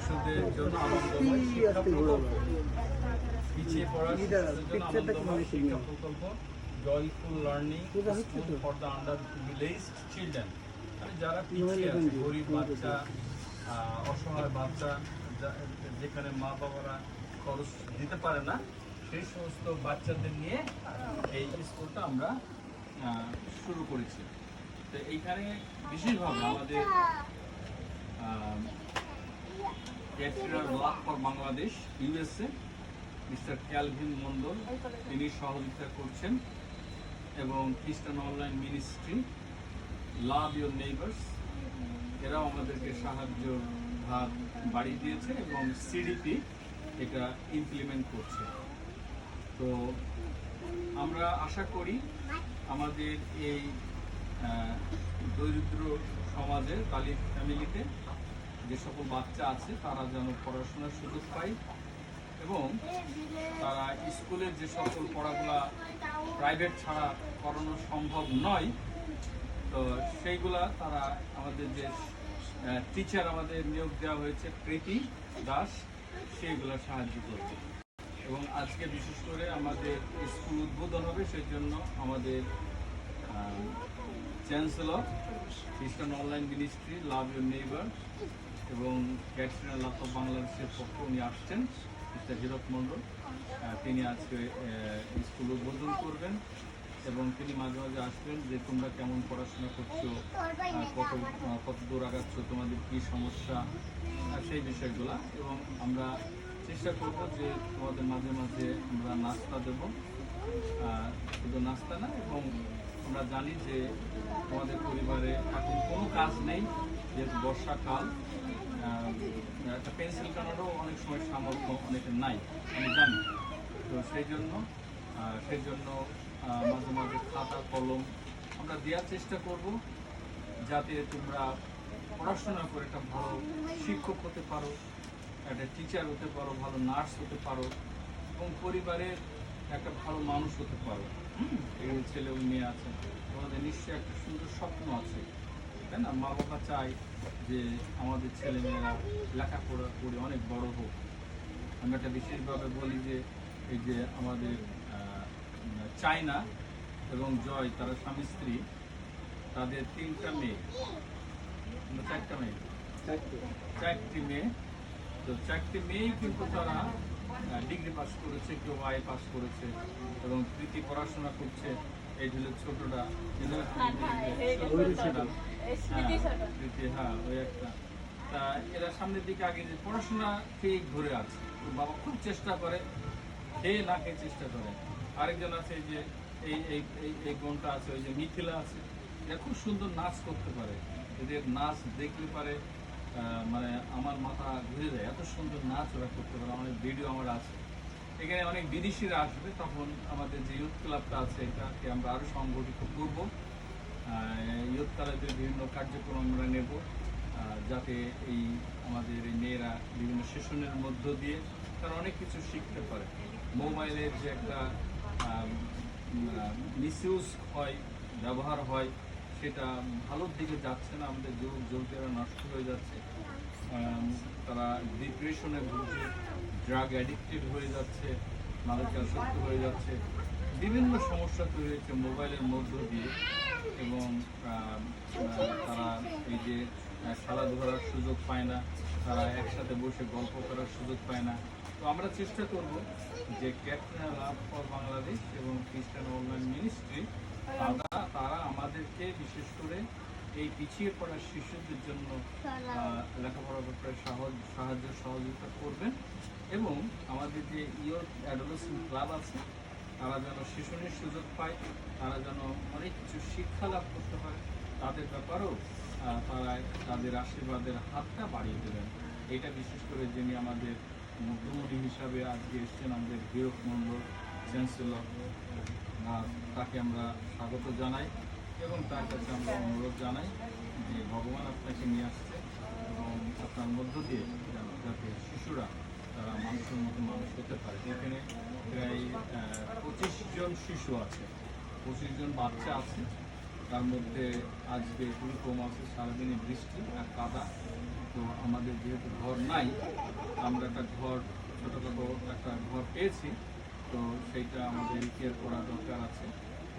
শিশুদের জন্য আনন্দময় শিক্ষা প্রকল্প, পিছিয়ে পড়া শিশুদের জন্য আনন্দময় শিক্ষা প্রকল্প joyful learning school for the underprivileged children, মানে যারা পিছিয়ে আছে, গরিব বাচ্চা, অসহায় বাচ্চা, যেখানে মা বাবারা খরচ দিতে পারে না, সেই সমস্ত বাচ্চাদের নিয়ে এই স্কুলটা আমরা শুরু করেছি। তো এইখানে বিশেষভাবে আমাদের love for Bangladesh USA mister Calvin Mondal তিনি সহযোগিতা করছেন, এবং খ্রিস্টান online ministry love your neighbours এরাও আমাদেরকে সাহায্য হাত বাড়িয়ে দিয়েছে, এবং সিডিপি এটা ইমপ্লিমেন্ট করছে। তো আমরা আশা করি আমাদের এই দরিদ্র সমাজে, দলিত ফ্যামিলিতে যে সকল বাচ্চা আছে তারা যেন পড়াশোনার সুযোগ পায়, এবং তারা স্কুলের যে সকল পড়াগুলা প্রাইভেট ছাড়া করানো সম্ভব নয়, তো সেইগুলা তারা আমাদের যে টিচার আমাদের নিয়োগ দেওয়া হয়েছে প্রীতি দাস, সেইগুলো সাহায্য করবে। এবং আজকে বিশেষ করে আমাদের স্কুল উদ্বোধন হবে, সেই জন্য আমাদের চ্যান্সেলর খ্রিস্টান online ministry love your neighbour এবং ক্যাটরিনা লাভ অফ বাংলাদেশের পক্ষে উনি আসছেন, মিস্টার হিরক মন্ডল, তিনি আজকে স্কুল উদ্বোধন করবেন, এবং তিনি মাঝে মাঝে আসবেন যে তোমরা কেমন পড়াশোনা করছো, কত দূর আগাচ্ছ, তোমাদের কী সমস্যা, সেই বিষয়গুলো। এবং আমরা চেষ্টা করব যে তোমাদের মাঝে মাঝে আমরা নাস্তা দেব, শুধু নাস্তা না, এবং আমরা জানি যে তোমাদের পরিবারে এখন কোনো কাজ নেই, যেহেতু বর্ষাকাল, একটা পেন্সিল কেনারও অনেক সময় সামর্থ্য অনেকের নাই, আমি জানি। তো সেই জন্য মাঝে মাঝে খাতা কলম আমরা দেওয়ার চেষ্টা করব, যাতে তোমরা পড়াশোনা করে একটা ভালো শিক্ষক হতে পারো, একটা টিচার হতে পারো, ভালো নার্স হতে পারো, এবং পরিবারের একটা ভালো মানুষ হতে পারো। এই ছেলে ও মেয়ে আছে, তোমাদের নিশ্চয়ই একটা সুন্দর স্বপ্ন আছে, তাই না? মা বাবা চাই যে আমাদের ছেলেমেয়েরা লেখাপড়া করে অনেক বড় হোক। আমি একটা বিশেষভাবে বলি যে এই যে আমাদের চায়না এবং জয়, তারা স্বামী স্ত্রী, তাদের 3টা মেয়ে, 4টা মেয়ে, 4টি মেয়ে, তো 4টি মেয়েই কিন্তু তারা ডিগ্রি পাস করেছে, কেউ আই পাস করেছে, এবং প্রীতি পড়াশোনা করছে। এই হলো ছোটটা, প্রীতি, হ্যাঁ ওই একটা। তা এরা সামনের দিকে আগে যে পড়াশোনা ঠিক ধরে আছে, তো বাবা খুব চেষ্টা করে, খেয়ে না খেয়ে চেষ্টা করে। আরেকজন আছে যে এই গুণটা আছে, ওই যে মিথিলা আছে, এরা খুব সুন্দর নাচ করতে পারে, এদের নাচ দেখলে পারে মানে আমার মাথা ঘুরে যায়, এত সুন্দর নাচ ওরা করতে পারে। অনেক ভিডিও আমার আছে। এখানে অনেক বিদেশিরা আসবে, তখন আমাদের যে ইউথ ক্লাবটা আছে এটাকে আমরা আরও সংগঠিত করবো। ইউথ ক্লাবের বিভিন্ন কার্যক্রম আমরা নেব, যাতে এই আমাদের এই মেয়েরা বিভিন্ন সেশনের মধ্য দিয়ে তারা অনেক কিছু শিখতে পারে। মোবাইলের যে একটা মিসইউজ হয়, ব্যবহার হয়, সেটা ভালোর দিকে যাচ্ছে না, আমাদের যুবক যুবতীরা নষ্ট হয়ে যাচ্ছে, তারা ডিপ্রেশনে ভুগছে, ড্রাগ অ্যাডিক্টেড হয়ে যাচ্ছে, মাদকাসক্ত হয়ে যাচ্ছে, বিভিন্ন সমস্যা তৈরি হচ্ছে মোবাইলের মধ্য দিয়ে, এবং তারা এই যে খেলাধুলার সুযোগ পায় না, তারা একসাথে বসে গল্প করার সুযোগ পায় না। তো আমরা চেষ্টা করব যে ক্যাটরিনা লাভ ফর বাংলাদেশ এবং খ্রিস্টান অনলাইন মিনিস্ট্রি তারা আমাদেরকে বিশেষ করে এই পিছিয়ে পড়া শিশুদের জন্য লেখাপড়ার ব্যাপারে সাহায্য সহযোগিতা করবেন, এবং আমাদের যে ইয়ুথ অ্যাডোলেসেন্ট ক্লাব আছে তারা যেন শিশুনের সুযোগ পায়, তারা যেন অনেক কিছু শিক্ষা লাভ করতে পারে, তাদের ব্যাপারেও তারা তাদের আশীর্বাদের হাতটা বাড়িয়ে দেবেন। এটা বিশেষ করে যিনি আমাদের মুখ্যমন্ত্রী হিসাবে আজকে এসছেন, আমাদের হিরক মন্ডল চ্যান্সেলর, তাকে আমরা স্বাগত জানাই, এবং তার কাছে আমরা অনুরোধ জানাই যে ভগবান আপনাকে নিয়ে আসছে, এবং আপনার মধ্য দিয়ে যাতে শিশুরা তারা মানুষের মতো মানুষ হতে পারে। এখানে প্রায় 25 জন শিশু আছে, 25 জন বাচ্চা আছে, তার মধ্যে আজকে খুবই কম আছে, সারাদিনে বৃষ্টি আর কাদা, তো আমাদের যেহেতু ঘর নাই, আমরা একটা ঘর ছোটোখাটো একটা ঘর পেয়েছি, তো সেইটা আমাদের রিপেয়ার করা দরকার আছে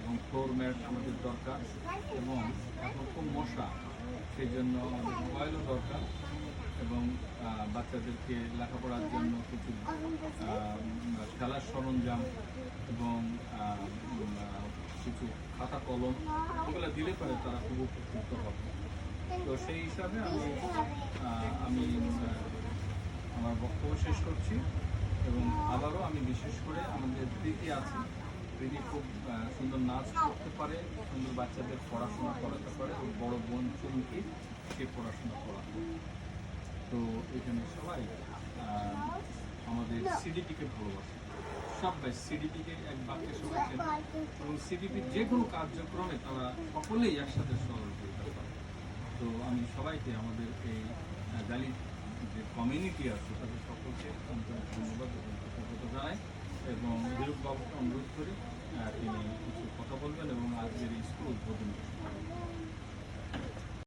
এবং ফ্লোর ম্যাট আমাদের দরকার এবং এখন খুব মশা, সেই জন্য আমাদের মোবাইলও দরকার এবং বাচ্চাদেরকে লেখাপড়ার জন্য কিছু খেলার সরঞ্জাম এবং কিছু খাতা কলম এগুলো দিলে পরে তারা খুব উপকৃত হবে। তো সেই হিসাবে আমি আমার বক্তব্য শেষ করছি এবং আবারও আমি বিশেষ করে আমাদের প্রীতি আছে, প্রীতি খুব সুন্দর নাচ করতে পারে, সুন্দর বাচ্চাদের পড়াশোনা করাতে পারে, ওর বড় বোন চুমকি সে পড়াশোনা করাতে। তো এখানে সবাই আমাদের সিডিপিকে ভালোবাসে, সবাই সিডিপিকে এক বাক্যে সবাই চেনে এবং সিডিপির যে কোনো কার্যক্রমে তারা সকলেই একসাথে সহযোগিতা করে। তো আমি সবাইকে আমাদের এই দালিত যে কমিউনিটি আছে তাদের সকলকে ধন্যবাদ এবং কৃতজ্ঞতা জানাই এবং বিরূপ বাবুকে অনুরোধ করি তিনি কিছু কথা বলবেন এবং আজকের